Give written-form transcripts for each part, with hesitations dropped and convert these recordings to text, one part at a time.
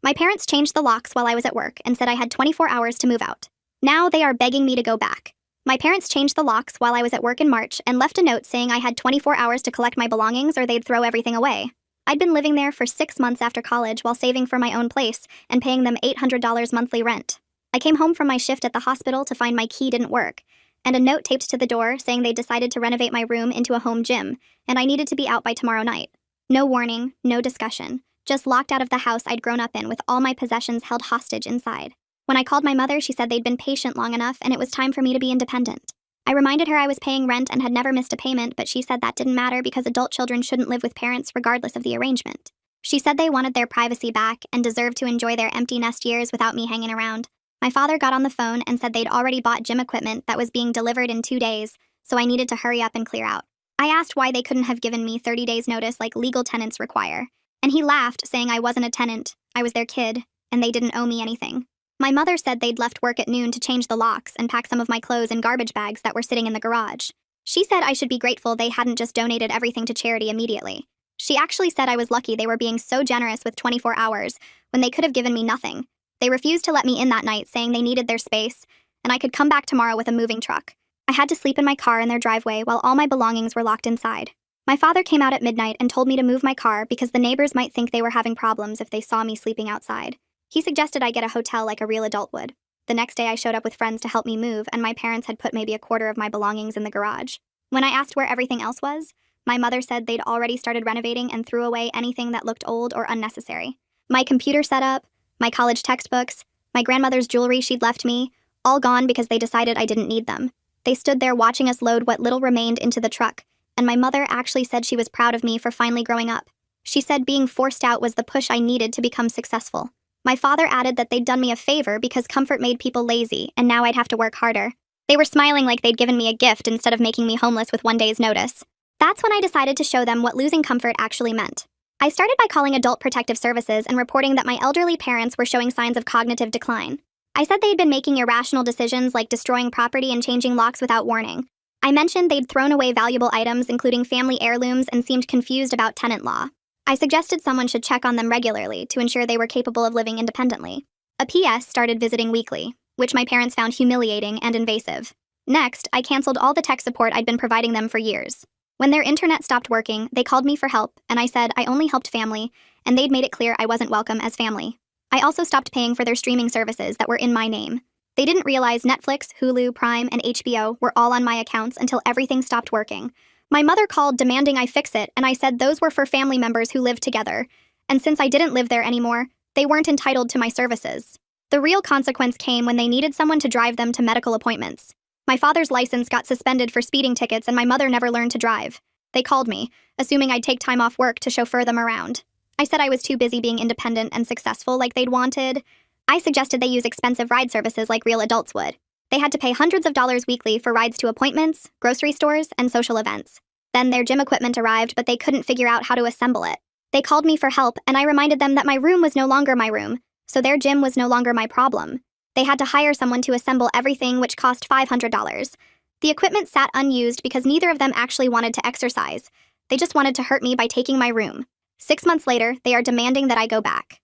My parents changed the locks while I was at work and said I had 24 hours to move out. Now they are begging me to go back. My parents changed the locks while I was at work in March and left a note saying I had 24 hours to collect my belongings or they'd throw everything away. I'd been living there for 6 months after college while saving for my own place and paying them $800 monthly rent. I came home from my shift at the hospital to find my key didn't work, and a note taped to the door saying they decided to renovate my room into a home gym, and I needed to be out by tomorrow night. No warning, no discussion, just locked out of the house I'd grown up in with all my possessions held hostage inside. When I called my mother, she said they'd been patient long enough and it was time for me to be independent. I reminded her I was paying rent and had never missed a payment, but she said that didn't matter because adult children shouldn't live with parents regardless of the arrangement. She said they wanted their privacy back and deserved to enjoy their empty nest years without me hanging around. My father got on the phone and said they'd already bought gym equipment that was being delivered in 2 days, so I needed to hurry up and clear out. I asked why they couldn't have given me 30 days notice like legal tenants require, and he laughed, saying I wasn't a tenant, I was their kid, and they didn't owe me anything. My mother said they'd left work at noon to change the locks and pack some of my clothes in garbage bags that were sitting in the garage. She said I should be grateful they hadn't just donated everything to charity immediately. She actually said I was lucky they were being so generous with 24 hours when they could have given me nothing. They refused to let me in that night, saying they needed their space, and I could come back tomorrow with a moving truck. I had to sleep in my car in their driveway while all my belongings were locked inside. My father came out at midnight and told me to move my car because the neighbors might think they were having problems if they saw me sleeping outside. He suggested I get a hotel like a real adult would. The next day I showed up with friends to help me move, and my parents had put maybe a quarter of my belongings in the garage. When I asked where everything else was, my mother said they'd already started renovating and threw away anything that looked old or unnecessary. My computer setup, my college textbooks, my grandmother's jewelry she'd left me, all gone because they decided I didn't need them. They stood there watching us load what little remained into the truck, and my mother actually said she was proud of me for finally growing up. She said being forced out was the push I needed to become successful. My father added that they'd done me a favor because comfort made people lazy, and now I'd have to work harder. They were smiling like they'd given me a gift instead of making me homeless with 1 day's notice. That's when I decided to show them what losing comfort actually meant. I started by calling Adult Protective Services and reporting that my elderly parents were showing signs of cognitive decline. I said they'd been making irrational decisions like destroying property and changing locks without warning. I mentioned they'd thrown away valuable items, including family heirlooms, and seemed confused about tenant law. I suggested someone should check on them regularly to ensure they were capable of living independently. A PS started visiting weekly, which my parents found humiliating and invasive. Next, I canceled all the tech support I'd been providing them for years. When their internet stopped working, they called me for help, and I said I only helped family, and they'd made it clear I wasn't welcome as family. I also stopped paying for their streaming services that were in my name. They didn't realize Netflix, Hulu, Prime, and HBO were all on my accounts until everything stopped working. My mother called demanding I fix it, and I said those were for family members who lived together, and since I didn't live there anymore, they weren't entitled to my services. The real consequence came when they needed someone to drive them to medical appointments. My father's license got suspended for speeding tickets, and my mother never learned to drive. They called me, assuming I'd take time off work to chauffeur them around. I said I was too busy being independent and successful like they'd wanted. I suggested they use expensive ride services like real adults would. They had to pay hundreds of dollars weekly for rides to appointments, grocery stores, and social events. Then their gym equipment arrived, but they couldn't figure out how to assemble it. They called me for help, and I reminded them that my room was no longer my room, so their gym was no longer my problem. They had to hire someone to assemble everything, which cost $500. The equipment sat unused because neither of them actually wanted to exercise. They just wanted to hurt me by taking my room. 6 months later, they are demanding that I go back.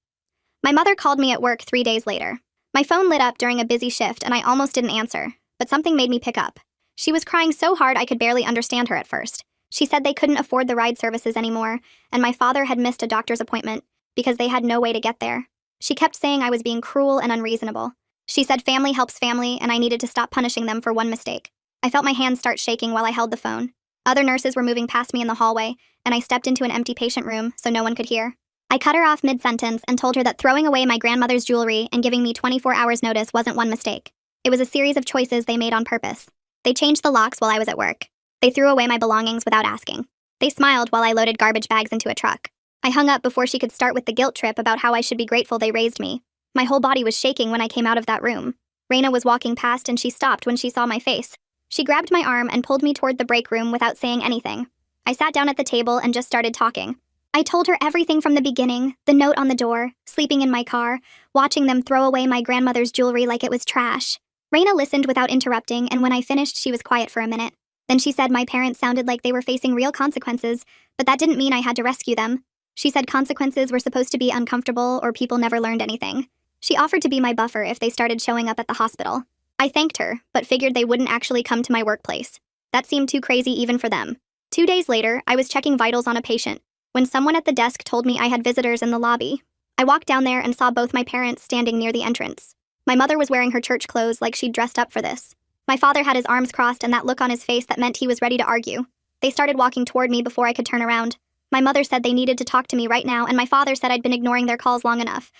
My mother called me at work 3 days later. My phone lit up during a busy shift, and I almost didn't answer, but something made me pick up. She was crying so hard I could barely understand her at first. She said they couldn't afford the ride services anymore, and my father had missed a doctor's appointment because they had no way to get there. She kept saying I was being cruel and unreasonable. She said family helps family, and I needed to stop punishing them for one mistake. I felt my hands start shaking while I held the phone. Other nurses were moving past me in the hallway, and I stepped into an empty patient room so no one could hear. I cut her off mid-sentence and told her that throwing away my grandmother's jewelry and giving me 24 hours notice wasn't one mistake. It was a series of choices they made on purpose. They changed the locks while I was at work. They threw away my belongings without asking. They smiled while I loaded garbage bags into a truck. I hung up before she could start with the guilt trip about how I should be grateful they raised me. My whole body was shaking when I came out of that room. Raina was walking past and she stopped when she saw my face. She grabbed my arm and pulled me toward the break room without saying anything. I sat down at the table and just started talking. I told her everything from the beginning, the note on the door, sleeping in my car, watching them throw away my grandmother's jewelry like it was trash. Raina listened without interrupting, and when I finished, she was quiet for a minute. Then she said my parents sounded like they were facing real consequences, but that didn't mean I had to rescue them. She said consequences were supposed to be uncomfortable or people never learned anything. She offered to be my buffer if they started showing up at the hospital. I thanked her, but figured they wouldn't actually come to my workplace. That seemed too crazy even for them. 2 days later, I was checking vitals on a patient when someone at the desk told me I had visitors in the lobby. I walked down there and saw both my parents standing near the entrance. My mother was wearing her church clothes like she'd dressed up for this. My father had his arms crossed and that look on his face that meant he was ready to argue. They started walking toward me before I could turn around. My mother said they needed to talk to me right now, and my father said I'd been ignoring their calls long enough.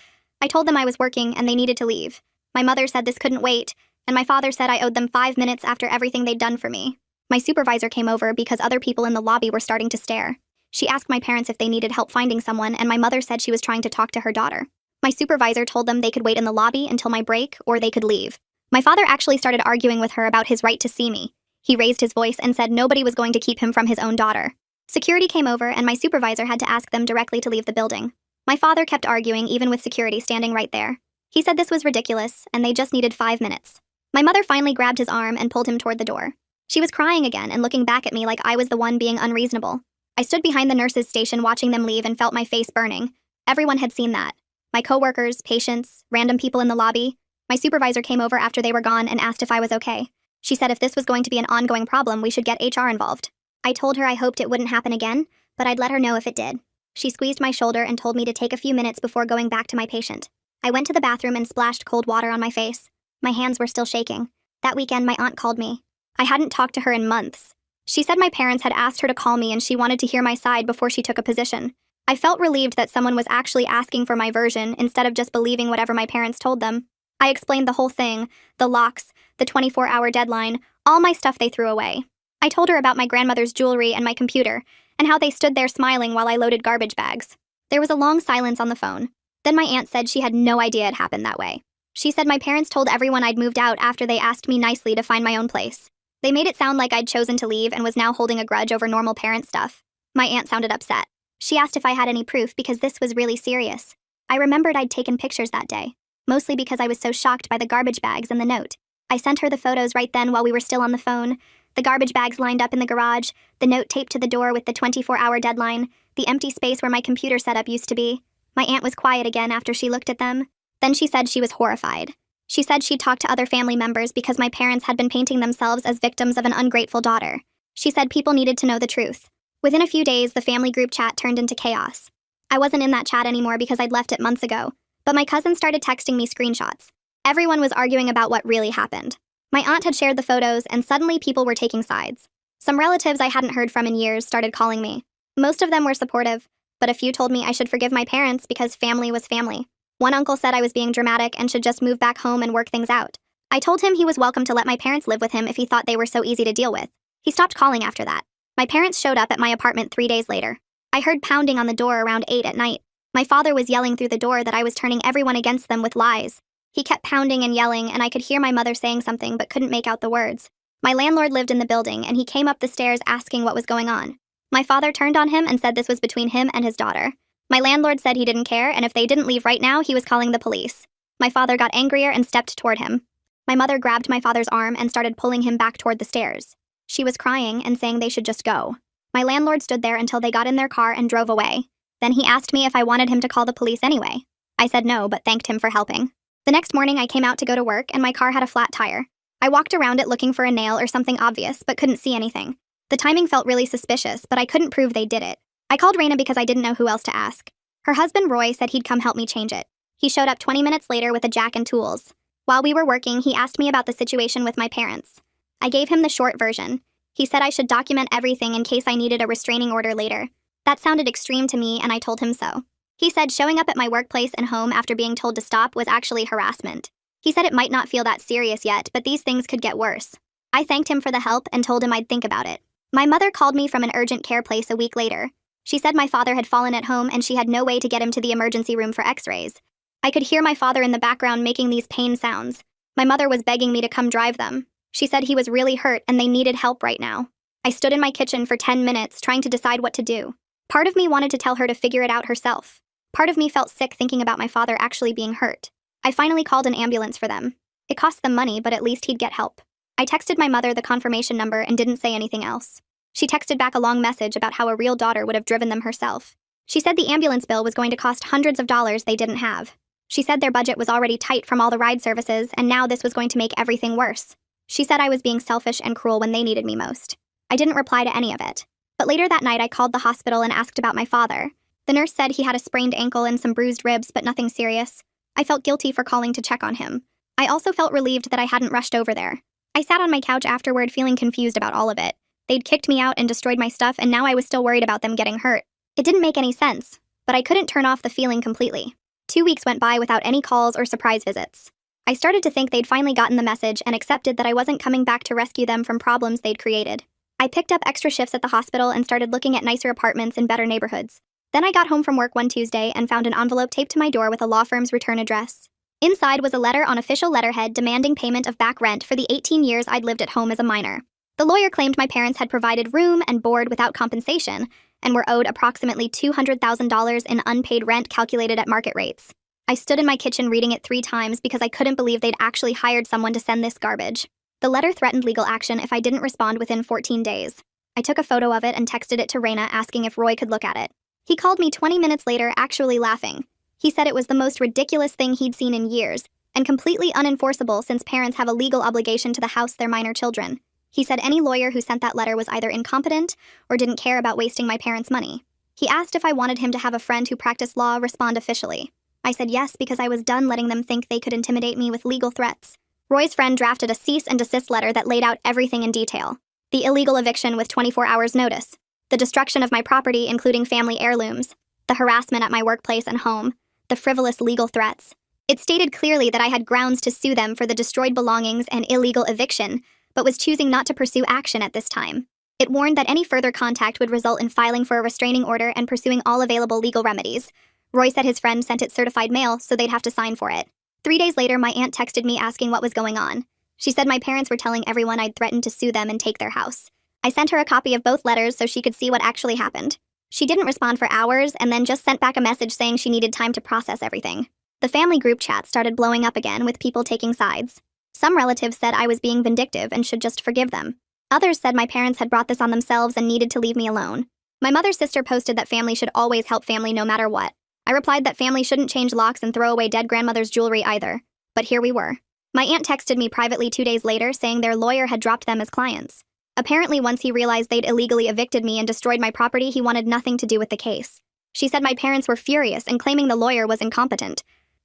I told them I was working and they needed to leave. My mother said this couldn't wait, and my father said I owed them 5 minutes after everything they'd done for me. My supervisor came over because other people in the lobby were starting to stare. She asked my parents if they needed help finding someone, and my mother said she was trying to talk to her daughter. My supervisor told them they could wait in the lobby until my break, or they could leave. My father actually started arguing with her about his right to see me. He raised his voice and said nobody was going to keep him from his own daughter. Security came over, and my supervisor had to ask them directly to leave the building. My father kept arguing, even with security standing right there. He said this was ridiculous, and they just needed 5 minutes. My mother finally grabbed his arm and pulled him toward the door. She was crying again and looking back at me like I was the one being unreasonable. I stood behind the nurses' station watching them leave and felt my face burning. Everyone had seen that. My coworkers, patients, random people in the lobby. My supervisor came over after they were gone and asked if I was okay. She said if this was going to be an ongoing problem, we should get HR involved. I told her I hoped it wouldn't happen again, but I'd let her know if it did. She squeezed my shoulder and told me to take a few minutes before going back to my patient. I went to the bathroom and splashed cold water on my face. My hands were still shaking. That weekend, my aunt called me. I hadn't talked to her in months. She said my parents had asked her to call me and she wanted to hear my side before she took a position. I felt relieved that someone was actually asking for my version instead of just believing whatever my parents told them. I explained the whole thing, the locks, the 24-hour deadline, all my stuff they threw away. I told her about my grandmother's jewelry and my computer, and how they stood there smiling while I loaded garbage bags. There was a long silence on the phone. Then my aunt said she had no idea it happened that way. She said my parents told everyone I'd moved out after they asked me nicely to find my own place. They made it sound like I'd chosen to leave and was now holding a grudge over normal parent stuff. My aunt sounded upset. She asked if I had any proof because this was really serious. I remembered I'd taken pictures that day, mostly because I was so shocked by the garbage bags and the note. I sent her the photos right then while we were still on the phone. The garbage bags lined up in the garage, the note taped to the door with the 24-hour deadline, the empty space where my computer setup used to be. My aunt was quiet again after she looked at them. Then she said she was horrified. She said she'd talked to other family members because my parents had been painting themselves as victims of an ungrateful daughter. She said people needed to know the truth. Within a few days, the family group chat turned into chaos. I wasn't in that chat anymore because I'd left it months ago, but my cousin started texting me screenshots. Everyone was arguing about what really happened. My aunt had shared the photos, and suddenly people were taking sides. Some relatives I hadn't heard from in years started calling me. Most of them were supportive, but a few told me I should forgive my parents because family was family. One uncle said I was being dramatic and should just move back home and work things out. I told him he was welcome to let my parents live with him if he thought they were so easy to deal with. He stopped calling after that. My parents showed up at my apartment 3 days later. I heard pounding on the door around 8 at night. My father was yelling through the door that I was turning everyone against them with lies. He kept pounding and yelling, and I could hear my mother saying something but couldn't make out the words. My landlord lived in the building, and he came up the stairs asking what was going on. My father turned on him and said this was between him and his daughter. My landlord said he didn't care, and if they didn't leave right now, he was calling the police. My father got angrier and stepped toward him. My mother grabbed my father's arm and started pulling him back toward the stairs. She was crying and saying they should just go. My landlord stood there until they got in their car and drove away. Then he asked me if I wanted him to call the police anyway. I said no, but thanked him for helping. The next morning, I came out to go to work, and my car had a flat tire. I walked around it looking for a nail or something obvious, but couldn't see anything. The timing felt really suspicious, but I couldn't prove they did it. I called Raina because I didn't know who else to ask. Her husband, Roy, said he'd come help me change it. He showed up 20 minutes later with a jack and tools. While we were working, he asked me about the situation with my parents. I gave him the short version. He said I should document everything in case I needed a restraining order later. That sounded extreme to me, and I told him so. He said showing up at my workplace and home after being told to stop was actually harassment. He said it might not feel that serious yet, but these things could get worse. I thanked him for the help and told him I'd think about it. My mother called me from an urgent care place a week later. She said my father had fallen at home and she had no way to get him to the emergency room for x-rays. I could hear my father in the background making these pain sounds. My mother was begging me to come drive them. She said he was really hurt and they needed help right now. I stood in my kitchen for 10 minutes trying to decide what to do. Part of me wanted to tell her to figure it out herself. Part of me felt sick thinking about my father actually being hurt. I finally called an ambulance for them. It cost them money, but at least he'd get help. I texted my mother the confirmation number and didn't say anything else. She texted back a long message about how a real daughter would have driven them herself. She said the ambulance bill was going to cost hundreds of dollars they didn't have. She said their budget was already tight from all the ride services, and now this was going to make everything worse. She said I was being selfish and cruel when they needed me most. I didn't reply to any of it. But later that night I called the hospital and asked about my father. The nurse said he had a sprained ankle and some bruised ribs, but nothing serious. I felt guilty for calling to check on him. I also felt relieved that I hadn't rushed over there. I sat on my couch afterward feeling confused about all of it. They'd kicked me out and destroyed my stuff, and now I was still worried about them getting hurt. It didn't make any sense, but I couldn't turn off the feeling completely. 2 weeks went by without any calls or surprise visits. I started to think they'd finally gotten the message and accepted that I wasn't coming back to rescue them from problems they'd created. I picked up extra shifts at the hospital and started looking at nicer apartments in better neighborhoods. Then I got home from work one Tuesday and found an envelope taped to my door with a law firm's return address. Inside was a letter on official letterhead demanding payment of back rent for the 18 years I'd lived at home as a minor. The lawyer claimed my parents had provided room and board without compensation and were owed approximately $200,000 in unpaid rent calculated at market rates. I stood in my kitchen reading it 3 times because I couldn't believe they'd actually hired someone to send this garbage. The letter threatened legal action if I didn't respond within 14 days. I took a photo of it and texted it to Raina asking if Roy could look at it. He called me 20 minutes later, actually laughing. He said it was the most ridiculous thing he'd seen in years, and completely unenforceable since parents have a legal obligation to the house their minor children. He said any lawyer who sent that letter was either incompetent or didn't care about wasting my parents' money. He asked if I wanted him to have a friend who practiced law respond officially. I said yes because I was done letting them think they could intimidate me with legal threats. Roy's friend drafted a cease and desist letter that laid out everything in detail. The illegal eviction with 24 hours notice, the destruction of my property including family heirlooms, the harassment at my workplace and home, the frivolous legal threats. It stated clearly that I had grounds to sue them for the destroyed belongings and illegal eviction, but was choosing not to pursue action at this time. It warned that any further contact would result in filing for a restraining order and pursuing all available legal remedies. Roy said his friend sent it certified mail, so they'd have to sign for it. 3 days later, my aunt texted me asking what was going on. She said my parents were telling everyone I'd threatened to sue them and take their house. I sent her a copy of both letters so she could see what actually happened. She didn't respond for hours and then just sent back a message saying she needed time to process everything. The family group chat started blowing up again with people taking sides. Some relatives said I was being vindictive and should just forgive them. Others said my parents had brought this on themselves and needed to leave me alone. My mother's sister posted that family should always help family no matter what. I replied that family shouldn't change locks and throw away dead grandmother's jewelry either. But here we were. My aunt texted me privately 2 days later saying their lawyer had dropped them as clients. Apparently, once he realized they'd illegally evicted me and destroyed my property, he wanted nothing to do with the case. She said my parents were furious and claiming the lawyer was incompetent.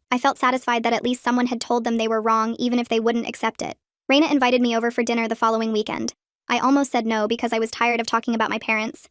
I felt satisfied that at least someone had told them they were wrong, even if they wouldn't accept it. Raina invited me over for dinner the following weekend. I almost said no because I was tired of talking about my parents.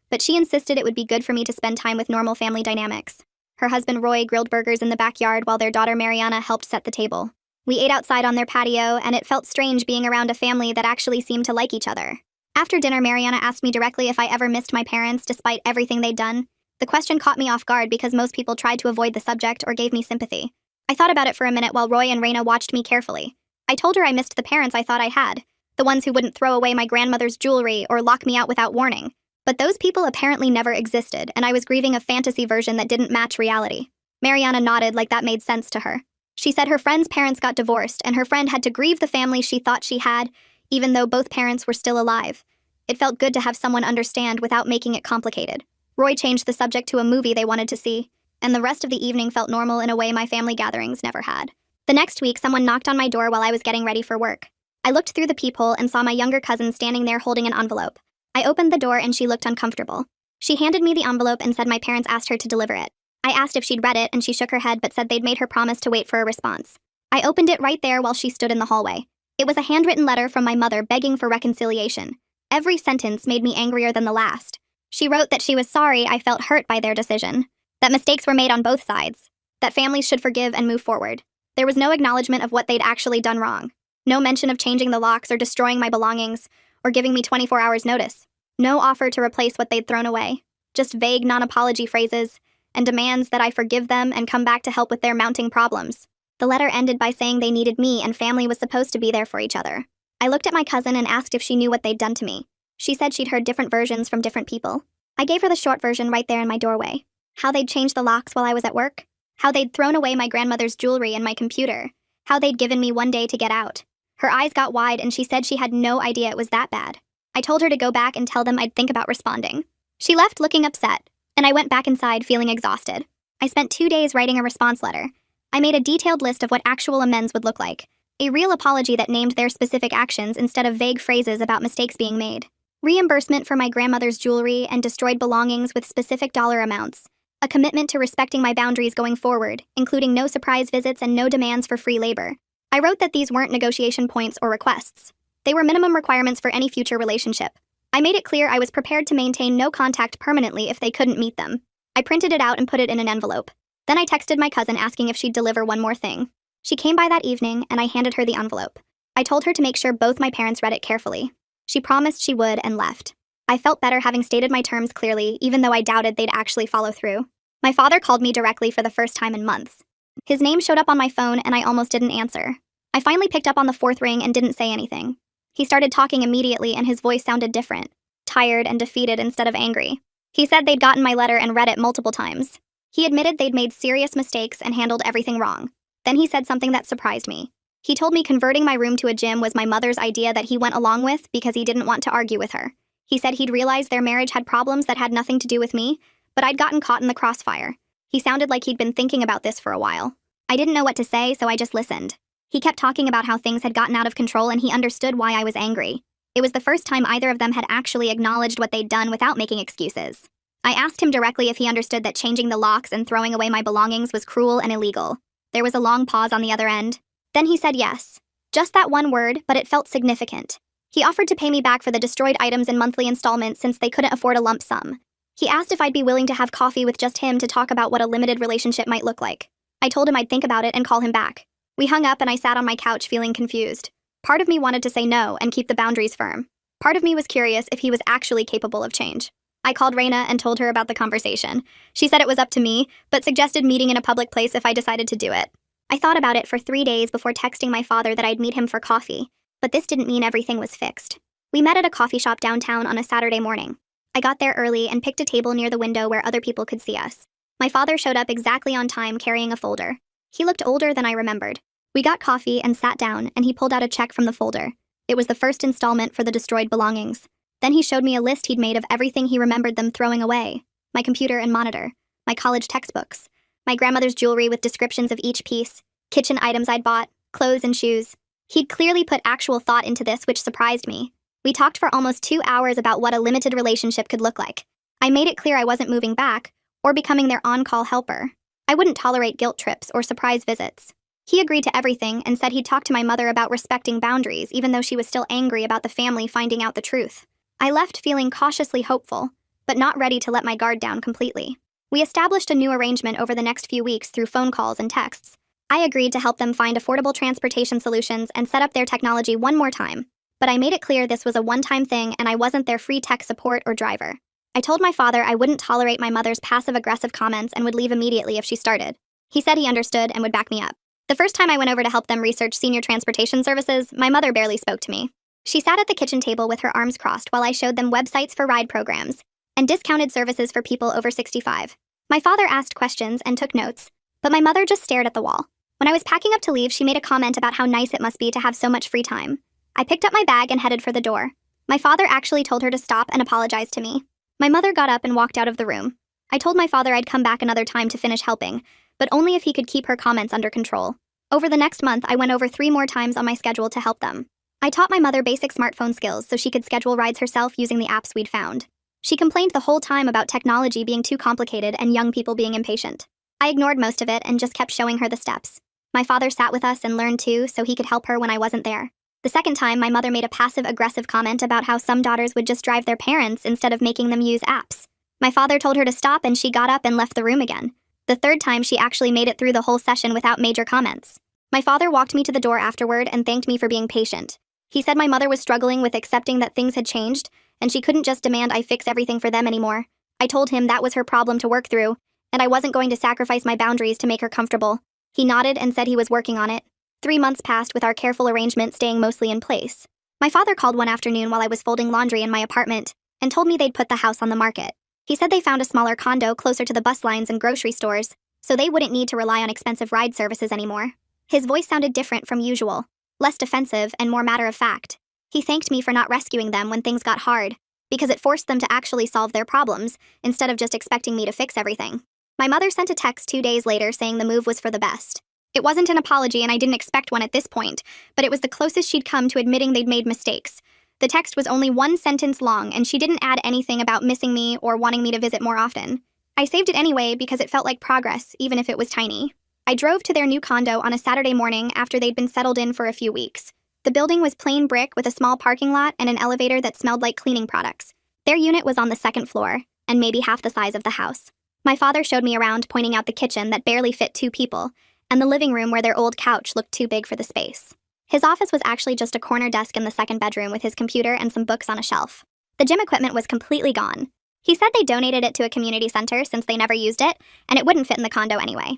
But she insisted it would be good for me to spend time with normal family dynamics. Her husband Roy grilled burgers in the backyard while their daughter Mariana helped set the table. We ate outside on their patio, and it felt strange being around a family that actually seemed to like each other. After dinner, Mariana asked me directly if I ever missed my parents despite everything they'd done. The question caught me off guard because most people tried to avoid the subject or gave me sympathy. I thought about it for a minute while Roy and Raina watched me carefully. I told her I missed the parents I thought I had, the ones who wouldn't throw away my grandmother's jewelry or lock me out without warning. But those people apparently never existed, and I was grieving a fantasy version that didn't match reality. Mariana nodded like that made sense to her. She said her friend's parents got divorced, and her friend had to grieve the family she thought she had, even though both parents were still alive. It felt good to have someone understand without making it complicated. Roy changed the subject to a movie they wanted to see, and the rest of the evening felt normal in a way my family gatherings never had. The next week, someone knocked on my door while I was getting ready for work. I looked through the peephole and saw my younger cousin standing there holding an envelope. I opened the door and she looked uncomfortable. She handed me the envelope and said my parents asked her to deliver it. I asked if she'd read it and she shook her head but said they'd made her promise to wait for a response. I opened it right there while she stood in the hallway. It was a handwritten letter from my mother begging for reconciliation. Every sentence made me angrier than the last. She wrote that she was sorry I felt hurt by their decision, that mistakes were made on both sides, that families should forgive and move forward. There was no acknowledgement of what they'd actually done wrong. No mention of changing the locks or destroying my belongings, or giving me 24 hours notice. No offer to replace what they'd thrown away. Just vague non-apology phrases, and demands that I forgive them and come back to help with their mounting problems. The letter ended by saying they needed me and family was supposed to be there for each other. I looked at my cousin and asked if she knew what they'd done to me. She said she'd heard different versions from different people. I gave her the short version right there in my doorway. How they'd changed the locks while I was at work. How they'd thrown away my grandmother's jewelry and my computer. How they'd given me one day to get out. Her eyes got wide and she said she had no idea it was that bad. I told her to go back and tell them I'd think about responding. She left looking upset, and I went back inside feeling exhausted. I spent 2 days writing a response letter. I made a detailed list of what actual amends would look like, a real apology that named their specific actions instead of vague phrases about mistakes being made, reimbursement for my grandmother's jewelry and destroyed belongings with specific dollar amounts, a commitment to respecting my boundaries going forward, including no surprise visits and no demands for free labor. I wrote that these weren't negotiation points or requests. They were minimum requirements for any future relationship. I made it clear I was prepared to maintain no contact permanently if they couldn't meet them. I printed it out and put it in an envelope. Then I texted my cousin asking if she'd deliver one more thing. She came by that evening, and I handed her the envelope. I told her to make sure both my parents read it carefully. She promised she would and left. I felt better having stated my terms clearly, even though I doubted they'd actually follow through. My father called me directly for the first time in months. His name showed up on my phone, and I almost didn't answer. I finally picked up on the fourth ring and didn't say anything. He started talking immediately, and his voice sounded different, tired and defeated instead of angry. He said they'd gotten my letter and read it multiple times. He admitted they'd made serious mistakes and handled everything wrong. Then he said something that surprised me. He told me converting my room to a gym was my mother's idea that he went along with because he didn't want to argue with her. He said he'd realized their marriage had problems that had nothing to do with me, but I'd gotten caught in the crossfire. He sounded like he'd been thinking about this for a while. I didn't know what to say, so I just listened. He kept talking about how things had gotten out of control and he understood why I was angry. It was the first time either of them had actually acknowledged what they'd done without making excuses. I asked him directly if he understood that changing the locks and throwing away my belongings was cruel and illegal. There was a long pause on the other end. Then he said yes. Just that one word, but it felt significant. He offered to pay me back for the destroyed items in monthly installments since they couldn't afford a lump sum. He asked if I'd be willing to have coffee with just him to talk about what a limited relationship might look like. I told him I'd think about it and call him back. We hung up and I sat on my couch feeling confused. Part of me wanted to say no and keep the boundaries firm. Part of me was curious if he was actually capable of change. I called Raina and told her about the conversation. She said it was up to me, but suggested meeting in a public place if I decided to do it. I thought about it for 3 days before texting my father that I'd meet him for coffee, but this didn't mean everything was fixed. We met at a coffee shop downtown on a Saturday morning. I got there early and picked a table near the window where other people could see us. My father showed up exactly on time carrying a folder. He looked older than I remembered. We got coffee and sat down, and he pulled out a check from the folder. It was the first installment for the destroyed belongings. Then he showed me a list he'd made of everything he remembered them throwing away. My computer and monitor, my college textbooks, my grandmother's jewelry with descriptions of each piece, kitchen items I'd bought, clothes and shoes. He'd clearly put actual thought into this, which surprised me. We talked for almost 2 hours about what a limited relationship could look like. I made it clear I wasn't moving back or becoming their on-call helper. I wouldn't tolerate guilt trips or surprise visits. He agreed to everything and said he'd talk to my mother about respecting boundaries, even though she was still angry about the family finding out the truth. I left feeling cautiously hopeful, but not ready to let my guard down completely. We established a new arrangement over the next few weeks through phone calls and texts. I agreed to help them find affordable transportation solutions and set up their technology one more time. But I made it clear this was a one-time thing and I wasn't their free tech support or driver. I told my father I wouldn't tolerate my mother's passive-aggressive comments and would leave immediately if she started. He said he understood and would back me up. The first time I went over to help them research senior transportation services, my mother barely spoke to me. She sat at the kitchen table with her arms crossed while I showed them websites for ride programs and discounted services for people over 65. My father asked questions and took notes, but my mother just stared at the wall. When I was packing up to leave, she made a comment about how nice it must be to have so much free time. I picked up my bag and headed for the door. My father actually told her to stop and apologize to me. My mother got up and walked out of the room. I told my father I'd come back another time to finish helping, but only if he could keep her comments under control. Over the next month, I went over 3 more times on my schedule to help them. I taught my mother basic smartphone skills so she could schedule rides herself using the apps we'd found. She complained the whole time about technology being too complicated and young people being impatient. I ignored most of it and just kept showing her the steps. My father sat with us and learned too, so he could help her when I wasn't there. The second time, my mother made a passive-aggressive comment about how some daughters would just drive their parents instead of making them use apps. My father told her to stop and she got up and left the room again. The third time, she actually made it through the whole session without major comments. My father walked me to the door afterward and thanked me for being patient. He said my mother was struggling with accepting that things had changed, and she couldn't just demand I fix everything for them anymore. I told him that was her problem to work through, and I wasn't going to sacrifice my boundaries to make her comfortable. He nodded and said he was working on it. 3 months passed with our careful arrangement staying mostly in place. My father called one afternoon while I was folding laundry in my apartment and told me they'd put the house on the market. He said they found a smaller condo closer to the bus lines and grocery stores, so they wouldn't need to rely on expensive ride services anymore. His voice sounded different from usual, less defensive and more matter-of-fact. He thanked me for not rescuing them when things got hard, because it forced them to actually solve their problems instead of just expecting me to fix everything. My mother sent a text 2 days later saying the move was for the best. It wasn't an apology, and I didn't expect one at this point, but it was the closest she'd come to admitting they'd made mistakes. The text was only 1 sentence long, and she didn't add anything about missing me or wanting me to visit more often. I saved it anyway because it felt like progress, even if it was tiny. I drove to their new condo on a Saturday morning after they'd been settled in for a few weeks. The building was plain brick with a small parking lot and an elevator that smelled like cleaning products. Their unit was on the second floor, and maybe half the size of the house. My father showed me around, pointing out the kitchen that barely fit 2 people, and the living room where their old couch looked too big for the space. His office was actually just a corner desk in the second bedroom with his computer and some books on a shelf. The gym equipment was completely gone. He said they donated it to a community center since they never used it, and it wouldn't fit in the condo anyway.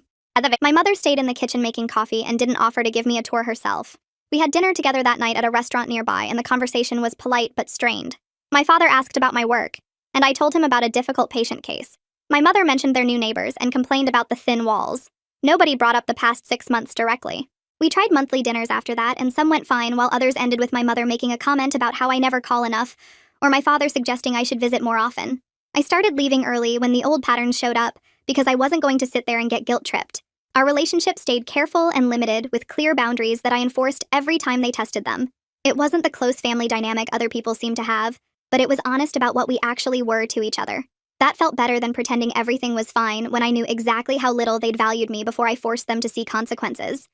My mother stayed in the kitchen making coffee and didn't offer to give me a tour herself. We had dinner together that night at a restaurant nearby, and the conversation was polite but strained. My father asked about my work, and I told him about a difficult patient case. My mother mentioned their new neighbors and complained about the thin walls. Nobody brought up the past 6 months directly. We tried monthly dinners after that, and some went fine while others ended with my mother making a comment about how I never call enough, or my father suggesting I should visit more often. I started leaving early when the old patterns showed up because I wasn't going to sit there and get guilt-tripped. Our relationship stayed careful and limited with clear boundaries that I enforced every time they tested them. It wasn't the close family dynamic other people seem to have, but it was honest about what we actually were to each other. That felt better than pretending everything was fine when I knew exactly how little they'd valued me before I forced them to see consequences.